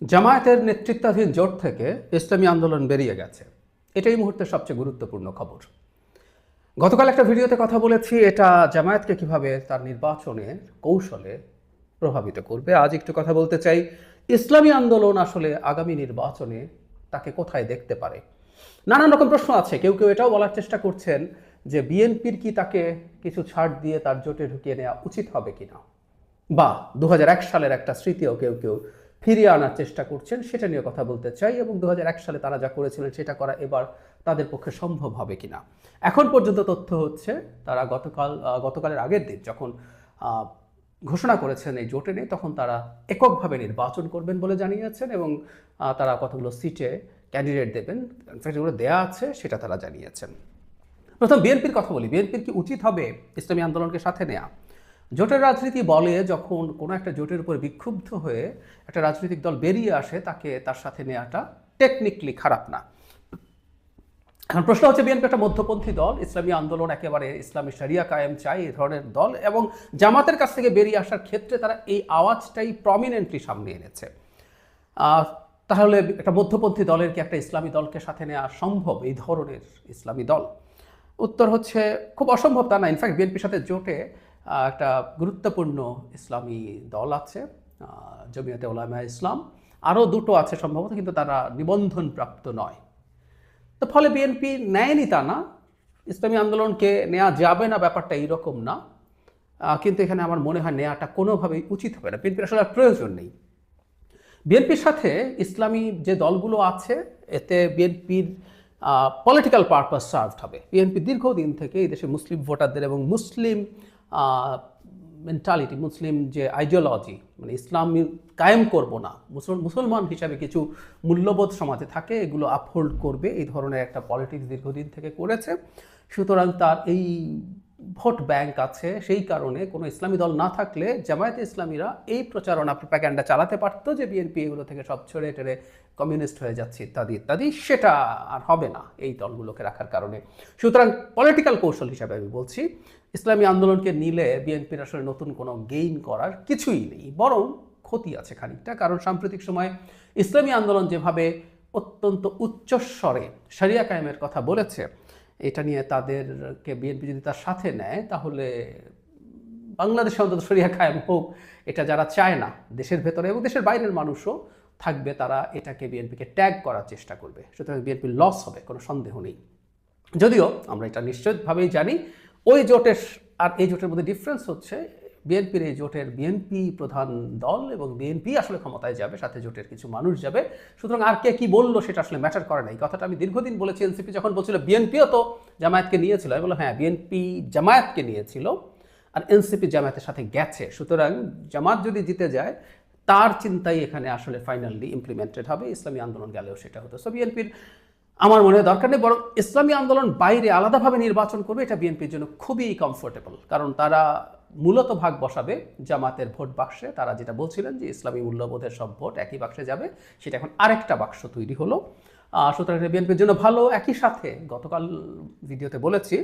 জামায়াতের নেতৃত্বাধীন জোট থেকে ইসলামী আন্দোলন বেরিয়ে গেছে, এটাই এই মুহূর্তের সবচেয়ে গুরুত্বপূর্ণ খবর। গতকাল একটা ভিডিওতে কথা বলেছি এটা জামায়াতকে কিভাবে তার নির্বাচনের কৌশলে প্রভাবিত করবে। আজ একটু কথা বলতে চাই ইসলামী আন্দোলন আসলে আগামী নির্বাচনে তাকে কোথায় দেখতে পারে। নানান রকম প্রশ্ন আছে, কেউ কেউ এটাও বলার চেষ্টা করছেন যে বিএনপির কি তাকে কিছু ছাড় দিয়ে তার জোটে ঢুকিয়ে নেওয়া উচিত হবে কিনা, বা 2001 সালের একটা স্মৃতিও কেউ কেউ ফিরিয়ে আনার চেষ্টা করছেন, সেটা নিয়ে কথা বলতে চাই। এবং 2001 সালে তারা যা করেছিলেন সেটা করা এবার তাদের পক্ষে সম্ভব হবে কিনা। এখন পর্যন্ত তথ্য হচ্ছে তারা গতকালের আগের দিন যখন ঘোষণা করেছেন এই জোটে নেই, তখন তারা এককভাবে নির্বাচন করবেন বলে জানিয়েছেন এবং তারা কতগুলো সিটে ক্যান্ডিডেট দেবেন, যেগুলো দেয়া আছে সেটা তারা জানিয়েছেন। প্রথম বিএনপির কথা বলি, বিএনপির কি উচিত হবে ইসলামী আন্দোলনকে সাথে নেওয়া? জোটের রাজনীতি বলে যখন কোনো একটা জোটের উপর বিক্ষুব্ধ হয়ে একটা রাজনৈতিক দল বেরিয়ে আসে তাকে তার সাথে নেওয়াটা টেকনিক্যালি খারাপ না। এখন প্রশ্ন হচ্ছে বিএনপি একটা মধ্যপন্থী দল, ইসলামী আন্দোলন একেবারে ইসলামী শরিয়া কায়েম চাই এই ধরনের দল, এবং জামাতের কাছ থেকে বেরিয়ে আসার ক্ষেত্রে তারা এই আওয়াজটাই প্রমিনেন্টলি সামনে এনেছে। তাহলে একটা মধ্যপন্থী দলের কি একটা ইসলামী দলকে সাথে নেওয়া সম্ভব, এই ধরনের ইসলামী দল? উত্তর হচ্ছে খুব অসম্ভব তা না। ইনফ্যাক্ট বিএনপির সাথে জোটে একটা গুরুত্বপূর্ণ ইসলামী দল আছে, জমিয়তে উলামায়ে ইসলাম, আরও দুটো আছে সম্ভবত, কিন্তু তারা নিবন্ধনপ্রাপ্ত নয়। তো ফলে বিএনপি নেয়নি তা না, ইসলামী আন্দোলনকে নেওয়া যাবে না ব্যাপারটা এইরকম না, কিন্তু এখানে আমার মনে হয় নেওয়াটা কোনোভাবেই উচিত হবে না, বিএনপির আসলে প্রয়োজন নেই। বিএনপির সাথে ইসলামী যে দলগুলো আছে এতে বিএনপির পলিটিক্যাল পারপাস সার্ভড হবে। বিএনপি দীর্ঘদিন থেকে এই দেশে মুসলিম ভোটারদের এবং মুসলিম মেন্টালিটি, মুসলিম যে আইডিওলজি, মানে ইসলাম কায়েম করব না, মুসলমান হিসাবে কিছু মূল্যবোধ সমাজে থাকে, এগুলো আপহোল্ড করবে, এই ধরনের একটা পলিটিক্স দীর্ঘদিন থেকে করেছে। সুতরাং তার এই ভোট ব্যাংক আছে, সেই কারণে কোনো ইসলামী দল না থাকলে জামায়াতে ইসলামীরা এই প্রচারণা প্রোপাগ্যান্ডা চালাতে পারতো যে বিএনপি এগুলো থেকে সব ছেড়ে টেড়ে কমিউনিস্ট হয়ে যাচ্ছে ইত্যাদি ইত্যাদি। সেটা আর হবে না এই দলগুলোকে রাখার কারণে। সুতরাং পলিটিক্যাল কৌশল হিসাবে আমি বলছি ইসলামী আন্দোলনকে নিলে বিএনপির আসলে নতুন কোনো গেইন করার কিছুই নেই, বরং ক্ষতি আছে খানিকটা। কারণ সাম্প্রতিক সময়ে ইসলামী আন্দোলন যেভাবে অত্যন্ত উচ্চস্বরে শরিয়া কায়েমের কথা বলেছে, এটা নিয়ে তাদেরকে বিএনপি যদি তার সাথে নেয় তাহলে বাংলাদেশে অন্তত শরিয়া কায়েম হোক, এটা যারা চায় না, দেশের ভেতরে এবং দেশের বাইরের মানুষও থাকবে, তারা এটাকে বিএনপিকে ট্যাগ করার চেষ্টা করবে। সুতরাং বিএনপির লস হবে, কোনো সন্দেহ নেই। যদিও আমরা এটা নিশ্চিতভাবেই জানি ওই জোটের আর এই জোটের মধ্যে ডিফারেন্স হচ্ছে বিএনপির এই জোটের বিএনপি প্রধান দল এবং বিএনপি আসলে ক্ষমতায় যাবে, সাথে জোটের কিছু মানুষ যাবে। সুতরাং আর কে কি বললো সেটা আসলে ম্যাটার করে না। এই কথাটা আমি দীর্ঘদিন বলেছি। এনসিপি যখন বলছিল বিএনপিও তো জামায়াতকে নিয়েছিল, আমি বললাম হ্যাঁ, বিএনপি জামায়াতকে নিয়েছিল আর এনসিপি জামায়াতের সাথে গেছে। সুতরাং জামাত যদি জিতে যায় তার চিন্তাই এখানে আসলে ফাইনালি ইমপ্লিমেন্টেড হবে, ইসলামী আন্দোলন গেলেও সেটা হতো। সো বিএনপির আমার মনে হয় দরকার নেই, বরং ইসলামী আন্দোলন বাইরে আলাদাভাবে নির্বাচন করবে, এটা বিএনপির জন্য খুবই কমফোর্টেবল। কারণ তারা মূলত ভাগ বসাবে জামাতের ভোট বাক্সে। তারা যেটা বলছিলেন যে ইসলামী মূল্যবোধের সব ভোট একই বাক্সে যাবে, সেটা এখন আরেকটা বাক্স তৈরি হলো। সুতরাং বিএনপির জন্য ভালো। একই সাথে গতকাল ভিডিওতে বলেছি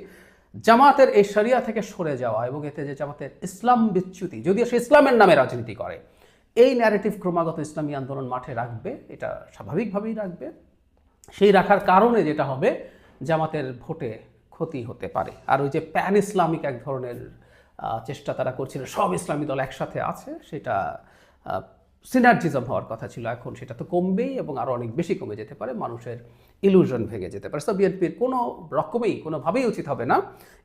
জামাতের এই শরিয়া থেকে সরে যাওয়া এবং এতে যে জামাতের ইসলাম বিচ্যুতি, যদিও সে ইসলামের নামে রাজনীতি করে, এই ন্যারেটিভ ক্রমাগত ইসলামী আন্দোলন মাঠে রাখবে, এটা স্বাভাবিকভাবেই রাখবে। সেই রাখার কারণে যেটা হবে জামাতের ভোটে ক্ষতি হতে পারে। আর ওই যে প্যান ইসলামিক এক ধরনের চেষ্টা তারা করছিল, সব ইসলামী দল একসাথে আছে, সেটা সিনার্জিজম হওয়ার কথা ছিল, এখন সেটা তো কমবেই এবং আরও অনেক বেশি কমে যেতে পারে, মানুষের ইলুশন ভেঙে যেতে পারে। সো বিএনপির কোনো রকমেই কোনোভাবেই উচিত হবে না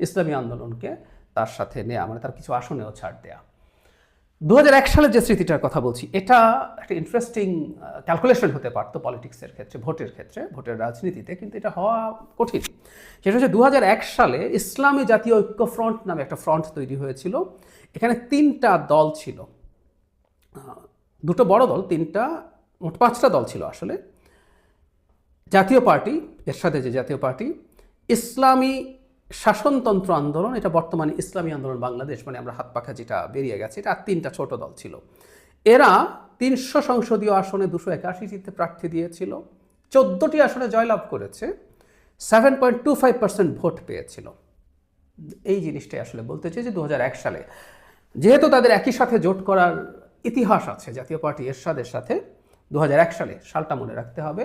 ইসলামী আন্দোলনকে তার সাথে নেওয়া, মানে তার কিছু আসনেও ছাড় দেওয়া। 2001 সালের যে স্মৃতিটার কথা বলছি, এটা একটা ইন্টারেস্টিং ক্যালকুলেশন হতে পারতো পলিটিক্সের ক্ষেত্রে, ভোটের ক্ষেত্রে, ভোটের রাজনীতিতে, কিন্তু এটা হওয়া কঠিন। সেটা হচ্ছে 2001 সালে ইসলামী জাতীয় ঐক্য ফ্রন্ট নামে একটা ফ্রন্ট তৈরি হয়েছিল। এখানে 3টা দল ছিল, 2টো বড় দল, 3টা, মোট 5টা দল ছিল আসলে। জাতীয় পার্টি, এর সাথে যে জাতীয় পার্টি, ইসলামী শাসনতন্ত্র আন্দোলন, এটা বর্তমানে ইসলামী আন্দোলন বাংলাদেশ, মানে আমরা হাত পাখা যেটা বেরিয়ে গেছে, এটা আর 3টা ছোট দল ছিল। এরা 300 সংসদীয় আসনে 281টিতে প্রার্থী দিয়েছিল, 14টি আসনে জয়লাভ করেছে, 7.25% ভোট পেয়েছিল। এই জিনিসটাই আসলে বলতে চাই যে 2001 সালে যেহেতু তাদের একই সাথে জোট করার ইতিহাস আছে জাতীয় পার্টি এরশাদের সাথে, 2001 সালে, সালটা মনে রাখতে হবে।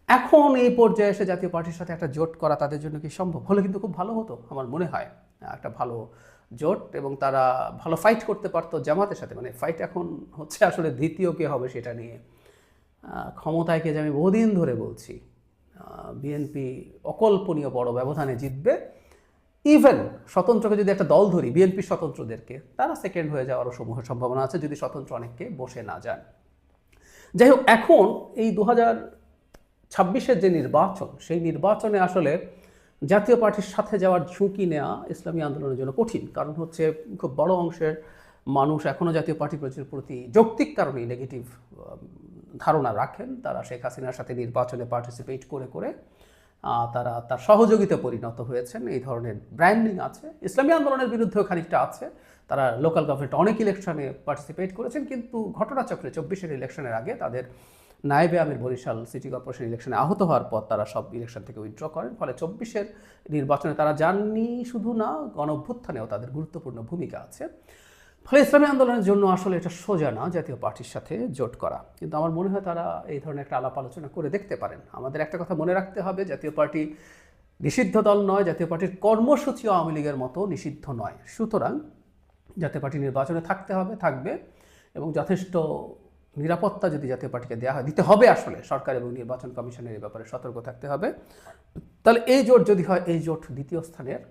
এখন এই পর্যায়ে এসে জাতীয় পার্টির সাথে একটা জোট করা তাদের জন্য কি সম্ভব? হলে কিন্তু খুব ভালো হতো আমার মনে হয়, একটা ভালো জোট, এবং তারা ভালো ফাইট করতে পারতো জামাতের সাথে। মানে ফাইট এখন হচ্ছে আসলে দ্বিতীয় কে হবে সেটা নিয়ে। ক্ষমতায় কে যে আমি বহুদিন ধরে বলছি, বিএনপি অকল্পনীয় বড় ব্যবধানে জিতবে। ইভেন স্বতন্ত্রকে যদি একটা দল ধরি, বিএনপি স্বতন্ত্রদেরকে, তারা সেকেন্ড হয়ে যাওয়ারও সমূহ সম্ভাবনা আছে যদি স্বতন্ত্র অনেককে বসে না যান। যাই হোক, এখন এই 2026-এর যে নির্বাচন, সেই নির্বাচনে আসলে জাতীয় পার্টির সাথে যাওয়ার ঝুঁকি নেওয়া ইসলামী আন্দোলনের জন্য কঠিন। কারণ হচ্ছে খুব বড় অংশের মানুষ এখনও জাতীয় পার্টির প্রতি যৌক্তিক কারণেই নেগেটিভ ধারণা রাখেন। তারা শেখ হাসিনার সাথে নির্বাচনে পার্টিসিপেট করে করে তারা তার সহযোগিতা পরিণত হয়েছেন। এই ধরনের ব্র্যান্ডিং আছে, ইসলামী আন্দোলনের বিরুদ্ধেও খানিকটা আছে। তারা লোকাল গভর্নমেন্ট অনেক ইলেকশনে পার্টিসিপেট করেছেন, কিন্তু ঘটনাচক্রে 24-এর ইলেকশনের আগে তাদের নায়েবে আমির বরিশাল সিটি কর্পোরেশন ইলেকশনে আহত হওয়ার পর তারা সব ইলেকশন থেকে উইথড্র করেন। ফলে 24-এর নির্বাচনে তারা যাননি শুধু না, গণঅভ্যুত্থানেও তাদের গুরুত্বপূর্ণ ভূমিকা আছে। ফলে ইসলামী আন্দোলনের জন্য আসলে এটা সোজা না জাতীয় পার্টির সাথে জোট করা, কিন্তু আমার মনে হয় তারা এই ধরনের একটা আলাপ আলোচনা করে দেখতে পারেন। আমাদের একটা কথা মনে রাখতে হবে, জাতীয় পার্টি নিষিদ্ধ দল নয়, জাতীয় পার্টির কর্মসূচি আওয়ামী লীগের মতো নিষিদ্ধ নয়। সুতরাং জাতীয় পার্টি নির্বাচনে থাকতে হবে, থাকবে, এবং যথেষ্ট নিরাপত্তা যদি জাতীয় পার্টিকে দেওয়া হয়, দিতে হবে আসলে সরকার এবং নির্বাচন কমিশনের এই ব্যাপারে সতর্ক থাকতে হবে। তাহলে এই জোট যদি হয়, এই জোট দ্বিতীয় স্থানের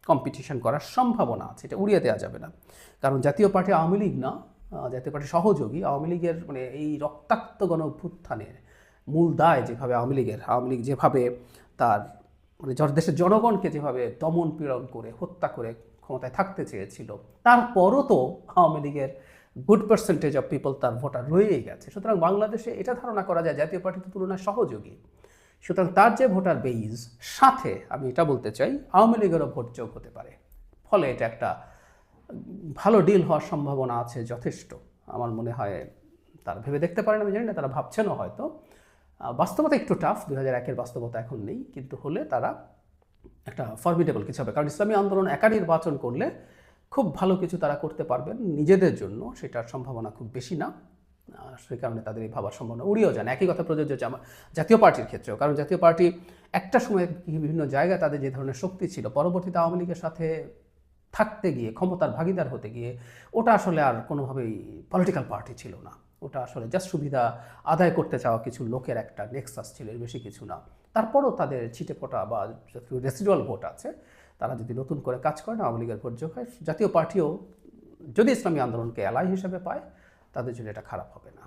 কম্পিটিশন করার সম্ভাবনা আছে, এটা উড়িয়ে দেওয়া যাবে না। কারণ জাতীয় পার্টি আওয়ামী লীগ না, জাতীয় পার্টি সহযোগী। আওয়ামী লীগের মানে এই রক্তাক্ত গণঅভ্যুত্থানের মূল দায় যেভাবে আওয়ামী লীগ যেভাবে তার মানে দেশের জনগণকে যেভাবে দমন পীড়ন করে হত্যা করে ক্ষমতায় থাকতে চেয়েছিল, তারপরও তো আওয়ামী লীগের গুড পার্সেন্টেজ অফ পিপল তার ভোটার রয়েই গেছে। সুতরাং বাংলাদেশে এটা ধারণা করা যায় জাতীয় পার্টির তুলনায় সহযোগী। সুতরাং তার যে ভোটার বেইজ, সাথে আমি এটা বলতে চাই আওয়ামী লীগেরও ভোট যোগ হতে পারে। ফলে এটা একটা ভালো ডিল হওয়ার সম্ভাবনা আছে যথেষ্ট। আমার মনে হয় তারা ভেবে দেখতে পারেন, আমি জানি না তারা ভাবছেনও হয়তো। বাস্তবতা একটু টাফ, 2001-এর বাস্তবতা এখন নেই, কিন্তু হলে তারা একটা ফর্মিডেবল কিছু হবে। কারণ ইসলামী আন্দোলন একা নির্বাচন করলে খুব ভালো কিছু তারা করতে পারবেন নিজেদের জন্য, সেটার সম্ভাবনা খুব বেশি না। সেই কারণে তাদের এই ভাবার সম্ভাবনা উড়িয়েও যান। একই কথা প্রযোজ্য জাতীয় পার্টির ক্ষেত্রেও। কারণ জাতীয় পার্টি একটা সময় বিভিন্ন জায়গায় তাদের যে ধরনের শক্তি ছিল, পরবর্তীতে আওয়ামী লীগের সাথে থাকতে গিয়ে, ক্ষমতার ভাগিদার হতে গিয়ে, ওটা আসলে আর কোনোভাবেই পলিটিক্যাল পার্টি ছিল না। ওটা আসলে জাস্ট সুবিধা আদায় করতে চাওয়া কিছু লোকের একটা নেক্সাস ছিল, এর বেশি কিছু না। তারপরও তাদের ছিটে ফোটা বা রেসিডুয়াল ভোট আছে, তারা যদি নতুন করে কাজ করেন, আওয়ামী লীগের ভোট যোগ হয়, জাতীয় পার্টিও যদি ইসলামী আন্দোলনকে অ্যালাই হিসেবে পায়, তাদের জন্য এটা খারাপ হবে না।